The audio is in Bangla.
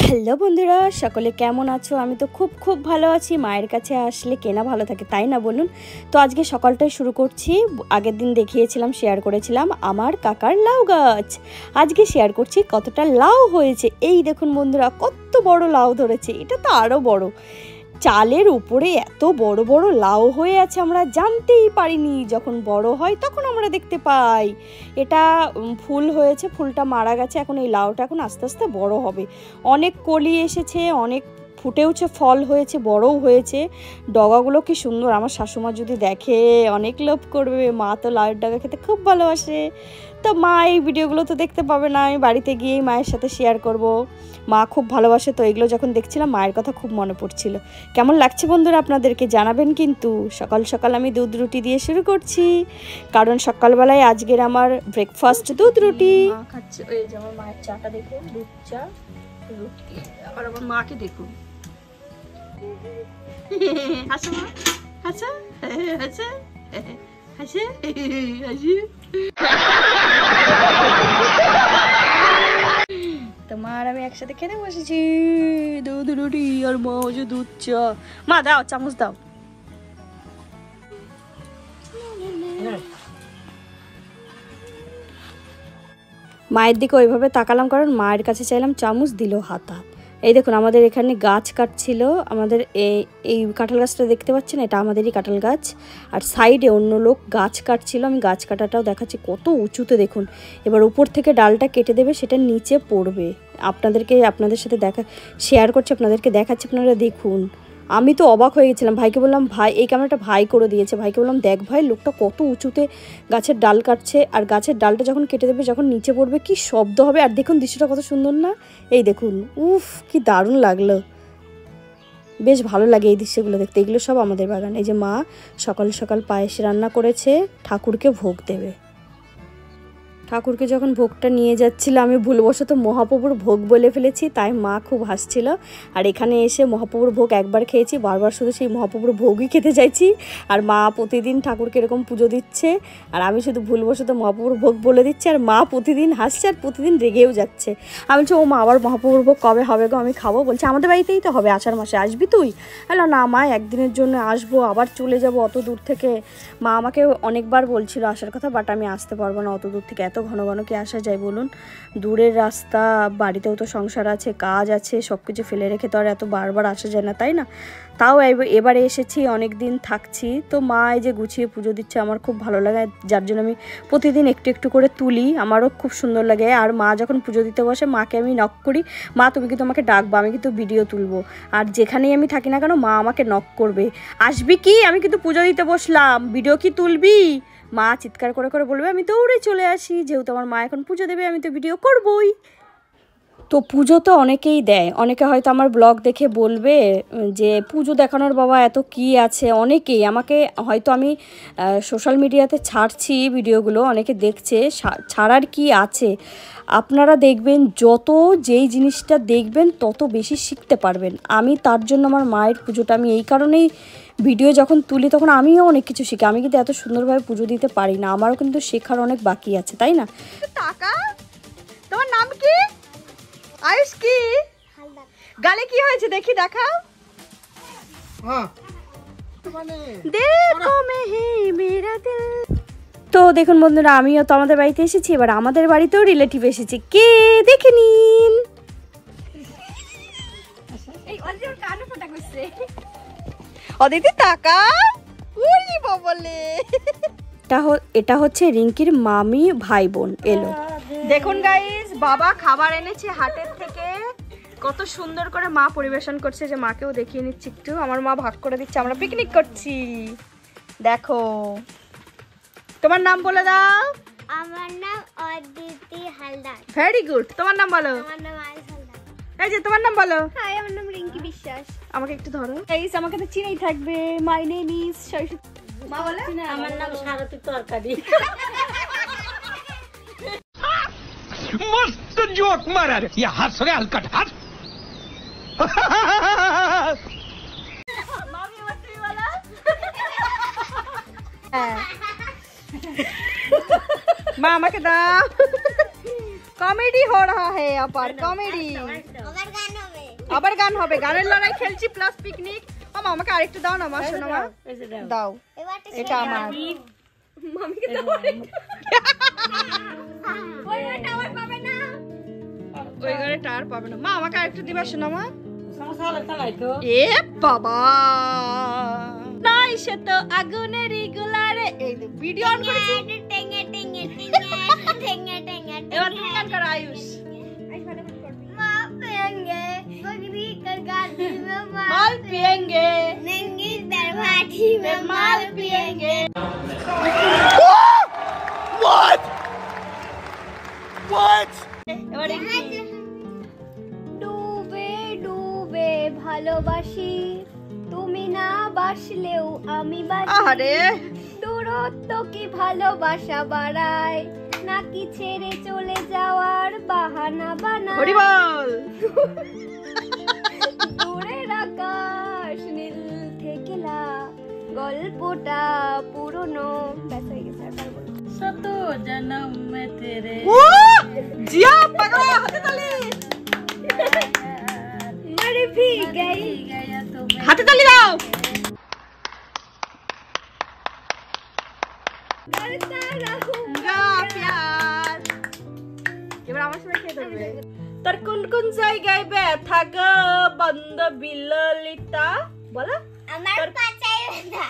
হ্যালো বন্ধুরা, সকলে কেমন আছো? আমি তো খুব খুব ভালো আছি। মায়ের কাছে আসলে কেনা ভালো থাকে, তাই না বলুন? তো আজকে সকালটাই শুরু করছি। আগের দিন দেখিয়েছিলাম, শেয়ার করেছিলাম আমার কাকার লাউ গাছ। আজকে শেয়ার করছি কতটা লাউ হয়েছে। এই দেখুন বন্ধুরা, কত বড় লাউ ধরেছে। এটা তো আরও বড়। চালের উপরে এত বড় বড় লাউ হয়ে আছে, আমরা জানতেই পারিনি। যখন বড় হয় তখন আমরা দেখতে পাই। এটা ফুল হয়েছে, ফুলটা মারা গেছে। এখন এই লাউটা এখন আস্তে আস্তে বড় হবে। অনেক কলি এসেছে, অনেক ফুটেওছে, ফল হয়েছে, বড়ও হয়েছে। ডগাগুলো কি সুন্দর! আমার শাশুমা যদি দেখে অনেক লোভ করবে। মা তো লাউয়ের ডগা খেতে খুব ভালোবাসে। তো মা এই ভিডিওগুলো তো দেখতে পাবে না, আমি বাড়িতে গিয়েই মায়ের সাথে শেয়ার করব। মা খুব ভালোবাসে, তো এগুলো যখন দেখছিলাম মায়ের কথা খুব মনে পড়ছিল। কেমন লাগছে বন্ধুরা আপনাদেরকে জানাবেন কিন্তু। সকাল সকাল আমি দুধ রুটি দিয়ে শুরু করছি, কারণ সকালবেলায় আজকের আমার ব্রেকফাস্ট দুধ রুটি। মা খাচ্ছে, ওই যে আমার মায়ের চাটা দেখুন, দুধ চা রুটি। আবার আমার মাকে দেখুন, হাসো মা, হাসো হাসো হাসে হাসি। তোমার আমি একসাথে খেতে বসেছি, দুধ রুটি আর মা হচ্ছে দুধ চা। মা দাও, চামচ দাও। মায়ের দিকে ওইভাবে তাকালাম, কারণ মায়ের কাছে চাইলাম চামচ, দিল হাতা। এই দেখুন, আমাদের এখানে গাছ কাটছিল। আমাদের এই কাঁঠাল গাছটা দেখতে পাচ্ছেন, এটা আমাদেরই কাঁঠাল গাছ। আর সাইডে অন্য লোক গাছ কাটছিল। আমি গাছ কাটাটাও দেখাচ্ছি, কত উঁচুতে দেখুন। এবার উপর থেকে ডালটা কেটে দেবে, সেটা নিচে পড়বে। আপনাদের সাথে শেয়ার করছি, আপনাদেরকে দেখাচ্ছি, আপনারা দেখুন। আমি তো অবাক হয়ে গেছিলাম। ভাইকে বললাম, ভাই এই ক্যামেরাটা ভাই করে দিয়েছে। ভাইকে বললাম, দেখ ভাই, লোকটা কত উঁচুতে গাছের ডাল কাটছে। আর গাছের ডালটা যখন কেটে দেবে, যখন নিচে পড়বে, কি শব্দ হবে। আর দেখুন দৃশ্যটা কত সুন্দর না? এই দেখুন, উফ কি দারুণ লাগলো। বেশ ভালো লাগে এই দৃশ্যগুলো দেখতে। এগুলো সব আমাদের বাগান। এই যে মা সকাল সকাল পায়েস রান্না করেছে, ঠাকুরকে ভোগ দেবে। ঠাকুরকে যখন ভোগটা নিয়ে যাচ্ছিল, আমি ভুলবশত মহাপ্রভুর ভোগ বলে ফেলেছি, তাই মা খুব হাসছিল। আর এখানে এসে মহাপ্রভুর ভোগ একবার খেয়েছি, বারবার শুধু সেই মহাপ্রভুর ভোগই খেতে চাইছি। আর মা প্রতিদিন ঠাকুরকে এরকম পুজো দিচ্ছে, আর আমি শুধু ভুলবশত মহাপ্রভুর ভোগ বলে দিচ্ছি। আর মা প্রতিদিন হাসছে আর প্রতিদিন রেগেও যাচ্ছে। আমি বলছি, ও মা, আবার মহাপ্রভুর ভোগ কবে হবে গো? আমি খাবো। বলছে, আমাদের বাড়িতেই তো হবে, আষাঢ় মাসে, আসবি তুই? হ্যালো, না মা, একদিনের জন্য আসবো, আবার চলে যাব অত দূর থেকে। মা আমাকে অনেকবার বলছিল আসার কথা, বাট আমি আসতে পারবো না অত দূর থেকে। এত ঘন ঘন কি আসা যায় বলুন? দূরের রাস্তা, বাড়িতেও তো সংসার আছে, কাজ আছে, সব কিছু ফেলে রেখে তো আর এত বারবার আসা যায় না, তাই না? তাও এবারে এসেছি, অনেক দিন থাকছি। তো মা এই যে গুছিয়ে পুজো দিচ্ছে, আমার খুব ভালো লাগে, যার জন্য আমি প্রতিদিন একটু একটু করে তুলি। আমারও খুব সুন্দর লাগে। আর মা যখন পুজো দিতে বসে, মাকে আমি নক করি, মা তুমি কিন্তু আমাকে ডাকবা, আমি কিন্তু ভিডিও তুলবো। আর যেখানেই আমি থাকি না কেন, মা আমাকে নক করবে, আসবি কি, আমি কিন্তু পুজো দিতে বসলাম, ভিডিও কি তুলবি? মা চিৎকার করে করে বলবে, আমি দৌড়ে চলে আসি। যেহেতু আমার মা এখন পুজো দেবে, আমি তো ভিডিও করবই। তো পুজো তো অনেকেই দেয়, অনেকে হয়তো আমার ব্লগ দেখে বলবে যে পুজো দেখানোর বাবা এত কি আছে। অনেকেই আমাকে হয়তো, আমি সোশ্যাল মিডিয়াতে ছাড়ছি ভিডিওগুলো, অনেকে দেখছে, ছাড়ার কি আছে। আপনারা দেখবেন, যত যেই জিনিসটা দেখবেন তত বেশি শিখতে পারবেন। আমি তার জন্য আমার মায়ের পুজোটা আমি এই কারণেই ভিডিও যখন তুলি, তখন আমিও অনেক কিছু শিখি। আমি কিন্তু এত সুন্দরভাবে পুজো দিতে পারি না, আমারও কিন্তু শেখার অনেক বাকি আছে, তাই না? টাকা, তোমার নাম কি? আয়ুষ, কি গালে কি হয়েছে দেখি, দেখাও। তো দেখুন বন্ধুরা, আমিও তো আমাদের বাড়িতে এসেছি। এবার আমাদের বাড়িতেও রিলেটিভ এসেছে, কে দেখে নিন। অদিতি টাকা, এটা হচ্ছে রিঙ্কির মামি ভাই বোন এলো। দেখুন গাইস, বাবা খাবার এনেছে হাটের থেকে, কত সুন্দর করে মা পরিবেশন করছে। যে মাকেও দেখিয়ে নিচ্ছি একটু, আমার মা ভাগ করে দিচ্ছে, আমরা পিকনিক করছি। দেখো, তোমার নাম বলে দাও। আমার নাম অদিতি হালদার। ভেরি গুড, তোমার নাম বলো। আমার নাম আয়ুষ হালদার। এই যে তোমার নাম বলো। হাই, আমার নাম রিঙ্কি বিশ্বাস। আমাকে একটু ধরো গাইস, আমাকে তো চিনেই থাকবে। My name is Saraswati. মা বলে, আমার নাম সারথী তরকারি। मस्त जोक मारा रे, ये हंस रे हलकट हंस। मामी मस्ती वाला। मामा के दाम कॉमेडी हो रहा है यहाँ पर, कॉमेडी। अगर गाने আবার গান হবে, গানের লড়াই খেলছি প্লাস পিকনিক। মামা আমাকে আরেকটু দাও না, মা শোনো মা, দাও, এটা আমার। মামিকে দাও আরেকটু। ওই টাওয়ার পাবে না, ওই ঘরে টাওয়ার পাবে না। মা আমাকে আরেকটু দিবা শোনো মা। এ বাবা নাই, সে তো আগুনেরই গোলারে। এই ভিডিও অন করেছি। এবার তুমি গান করো আয়ুষ। माल पिएंगे, नंगी दरवाटी में माल पिएंगे। What? What? ডুবে ডুবে ভালোবাসি, তুমি না বাসলেও আমি বাসি। আরে দূরত্ব কি ভালোবাসা বাড়ায়, নাকি ছেড়ে চলে যাওয়ার বাহানা বানায়। হরি বল। দূরের আকাশ নীল থেকেলা, গল্পটা পুরনো। ব্যাস হয়ে গেছে, আর পারবো না। सतो जन्म में तेरे ও জিয়া পাগলা, হাতে তালি, मर भी गई। गया तो मैं হাতে তালি দাও। करता रहूंगा প্যার। এবার আমার সঙ্গে খেয়ে ধরবে। তার কোন কোন জায়গায় ব্যথা গো বন্ধ বিললিতা, বলো। আমার পাছায় ব্যথা।